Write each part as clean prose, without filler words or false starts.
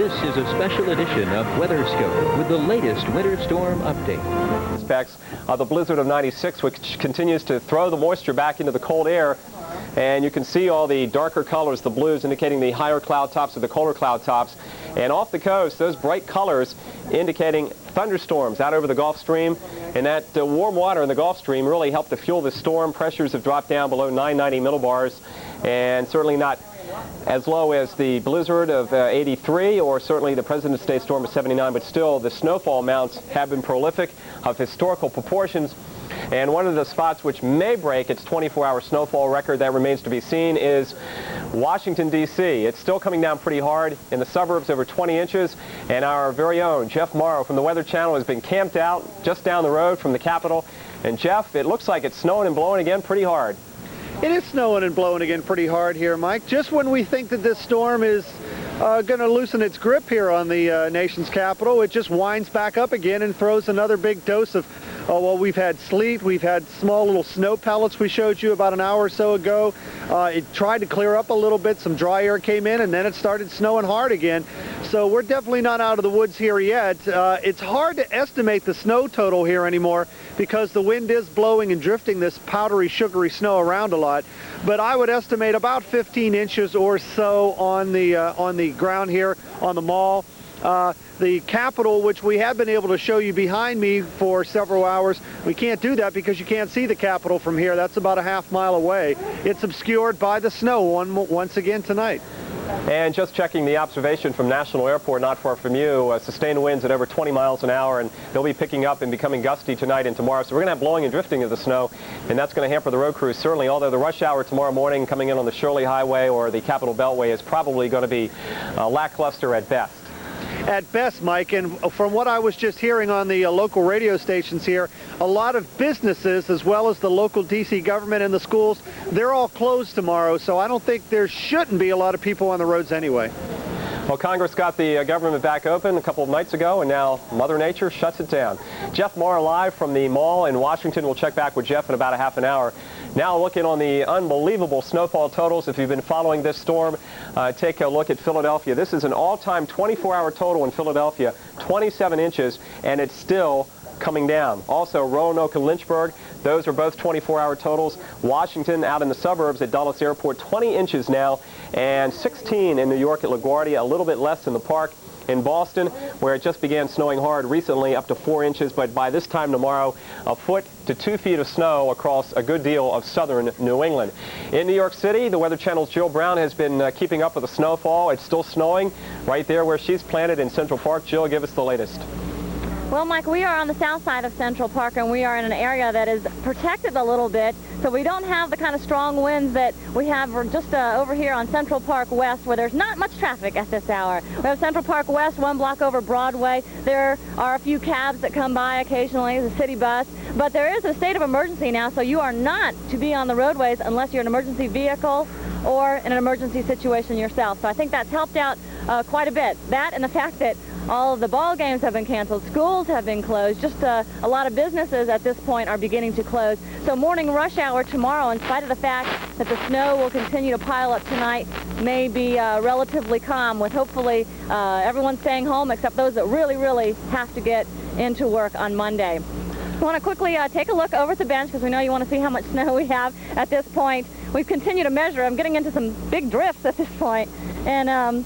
This is a special edition of WeatherScope with the latest winter storm update. Aspects of the blizzard of 96, which continues to throw the moisture back into the cold air. And you can see all the darker colors, the blues, indicating the higher cloud tops or the colder cloud tops. And off the coast, those bright colors indicating thunderstorms out over the Gulf Stream. And that warm water in the Gulf Stream really helped to fuel the storm. Pressures have dropped down below 990 millibars, and certainly not as low as the blizzard of 83 or certainly the President's Day storm of 79, but still the snowfall amounts have been prolific, of historical proportions. And one of the spots which may break its 24-hour snowfall record, that remains to be seen, is Washington, D.C. It's still coming down pretty hard in the suburbs, over 20 inches. And our very own Jeff Morrow from the Weather Channel has been camped out just down the road from the Capitol. And Jeff, it looks like it's snowing and blowing again pretty hard. It is snowing and blowing again pretty hard here, Mike. Just when we think that this storm is going to loosen its grip here on the nation's capital, it just winds back up again and throws another big dose of, well, we've had sleet, we've had small little snow pellets we showed you about an hour or so ago. It tried to clear up a little bit, some dry air came in, and then it started snowing hard again. So we're definitely not out of the woods here yet. It's hard to estimate the snow total here anymore because the wind is blowing and drifting this powdery, sugary snow around a lot. But I would estimate about 15 inches or so on the ground here on the mall. The Capitol, which we have been able to show you behind me for several hours, we can't do that because you can't see the Capitol from here. That's about a half-mile away. It's obscured by the snow once again tonight. And just checking the observation from National Airport not far from you, sustained winds at over 20 miles an hour, and they'll be picking up and becoming gusty tonight and tomorrow. So we're going to have blowing and drifting of the snow, and that's going to hamper the road crews certainly, although the rush hour tomorrow morning coming in on the Shirley Highway or the Capitol Beltway is probably going to be lackluster at best. At best, Mike, and from what I was just hearing on the local radio stations here, a lot of businesses, as well as the local D.C. government and the schools, they're all closed tomorrow, so I don't think there shouldn't be a lot of people on the roads anyway. Well, Congress got the government back open a couple of nights ago, and now Mother Nature shuts it down. Jeff Maher live from the mall in Washington. We'll check back with Jeff in about a half an hour. Now looking on the unbelievable snowfall totals. If you've been following this storm, take a look at Philadelphia. This is an all-time 24-hour total in Philadelphia, 27 inches, and it's still coming down. Also, Roanoke and Lynchburg, those are both 24-hour totals. Washington, out in the suburbs at Dulles Airport, 20 inches now, and 16 in New York at LaGuardia, a little bit less in the park. In Boston, where it just began snowing hard recently, up to 4 inches, but by this time tomorrow, 1 foot to 2 feet of snow across a good deal of southern New England. In New York City, the Weather Channel's Jill Brown has been keeping up with the snowfall. It's still snowing right there where she's planted in Central Park. Jill, give us the latest. Well, Mike, we are on the south side of Central Park, and we are in an area that is protected a little bit, so we don't have the kind of strong winds that we have just over here on Central Park West, where there's not much traffic at this hour. We have Central Park West, 1 block over Broadway. There are a few cabs that come by occasionally, the city bus, but there is a state of emergency now, so you are not to be on the roadways unless you're an emergency vehicle or in an emergency situation yourself. So I think that's helped out quite a bit. That and the fact that all of the ball games have been canceled, schools have been closed, just a lot of businesses at this point are beginning to close. So morning rush hour tomorrow, in spite of the fact that the snow will continue to pile up tonight, may be relatively calm, with hopefully everyone staying home except those that really, really have to get into work on Monday. I want to quickly take a look over at the bench because we know you want to see how much snow we have at this point. We've continued to measure. I'm getting into some big drifts at this point, and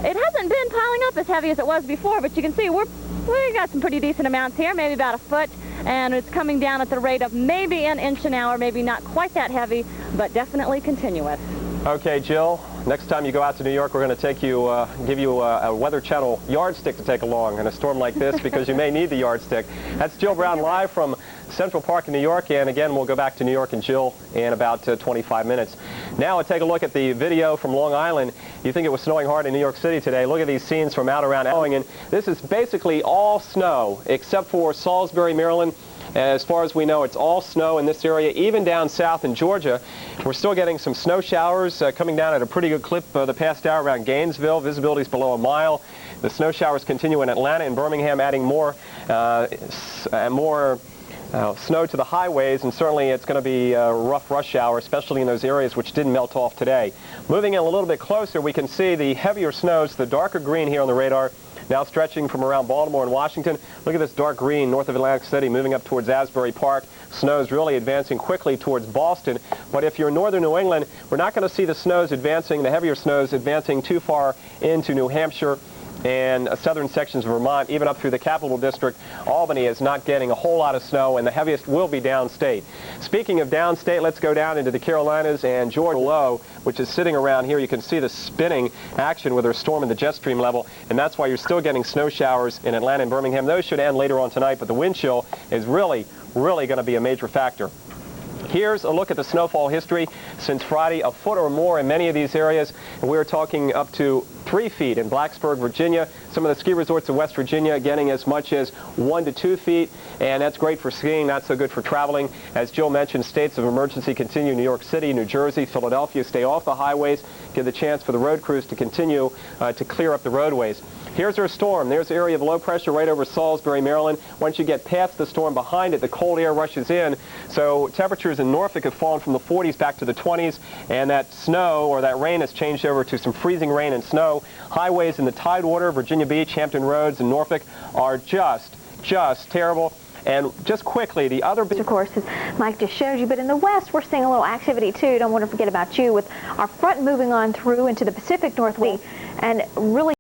it hasn't been piling up as heavy as it was before, but you can see we got some pretty decent amounts here, maybe about 1 foot, and it's coming down at the rate of maybe an inch an hour, maybe not quite that heavy, but definitely continuous. Okay, Jill, next time you go out to New York, we're going to take you, give you a Weather Channel yardstick to take along in a storm like this because you may need the yardstick. That's Jill Brown live from Central Park in New York, and again, we'll go back to New York and Jill in about 25 minutes. Now we'll take a look at the video from Long Island. You think it was snowing hard in New York City today. Look at these scenes from out around Ellington, and this is basically all snow except for Salisbury, Maryland. As far as we know, it's all snow in this area, even down south in Georgia. We're still getting some snow showers coming down at a pretty good clip the past hour around Gainesville. Visibility is below a mile. The snow showers continue in Atlanta and Birmingham, adding more snow to the highways, and certainly it's going to be a rough rush hour, especially in those areas which didn't melt off today. Moving in a little bit closer, we can see the heavier snows, the darker green here on the radar, now stretching from around Baltimore and Washington. Look at this dark green north of Atlantic City, moving up towards Asbury Park. Snows really advancing quickly towards Boston. But if you're in northern New England, we're not going to see the snows advancing, the heavier snows advancing too far into New Hampshire and southern sections of Vermont, even up through the Capital District. Albany is not getting a whole lot of snow, and the heaviest will be downstate. Speaking of downstate, let's go down into the Carolinas and Georgia below, which is sitting around here. You can see the spinning action with our storm in the jet stream level, and that's why you're still getting snow showers in Atlanta and Birmingham. Those should end later on tonight, but the wind chill is really going to be a major factor. Here's a look at the snowfall history since Friday, 1 foot or more in many of these areas, and we're talking up to 3 feet in Blacksburg, Virginia. Some of the ski resorts in West Virginia getting as much as 1 to 2 feet, and that's great for skiing, not so good for traveling. As Jill mentioned, states of emergency continue. New York City, New Jersey, Philadelphia, stay off the highways, give the chance for the road crews to continue to clear up the roadways. Here's our storm. There's an area of low pressure right over Salisbury, Maryland. Once you get past the storm behind it, the cold air rushes in. So temperatures in Norfolk have fallen from the 40s back to the 20s, and that snow or that rain has changed over to some freezing rain and snow. Highways in the Tidewater, Virginia Beach, Hampton Roads, and Norfolk are just terrible. And just quickly, the other... Of course, as Mike just showed you, but in the west, we're seeing a little activity too. Don't want to forget about you with our front moving on through into the Pacific Northwest and really